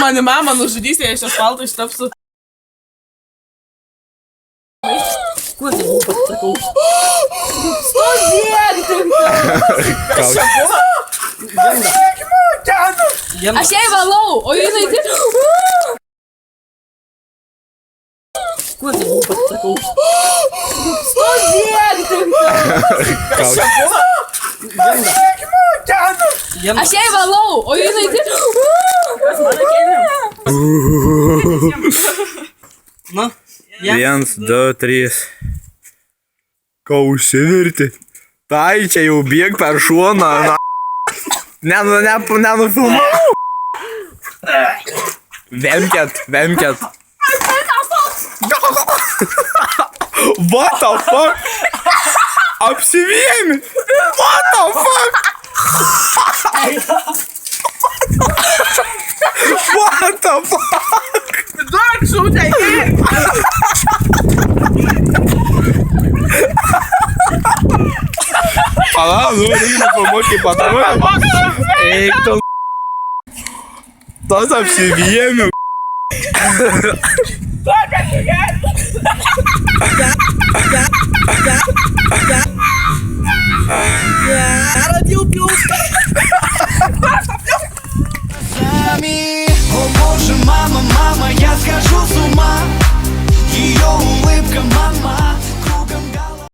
mane mama nužudys, jei aš asfaltą ištapsiu. Kuo tai buvo pasakau? Stovėk! Kas čia buvo? Aš jai valau, o jinai taip... Kuo tai buvo pasakau? Stovėk! Kas čia buvo? Aš jai valau, o jinai taip... Nu? 1, 2, 3. Ką užsivirti? Tai čia jau bėg per šoną, na. Nenufilmau. Vemkėt. What the fuck? Apsivėmi. What the fuck? What the fuck? Duok šūtę, Pala, nu, reikia pamokyti patamą. Eik tu. Tas apsivėmi. О боже, мама, я схожу с ума. Ее улыбка, мама.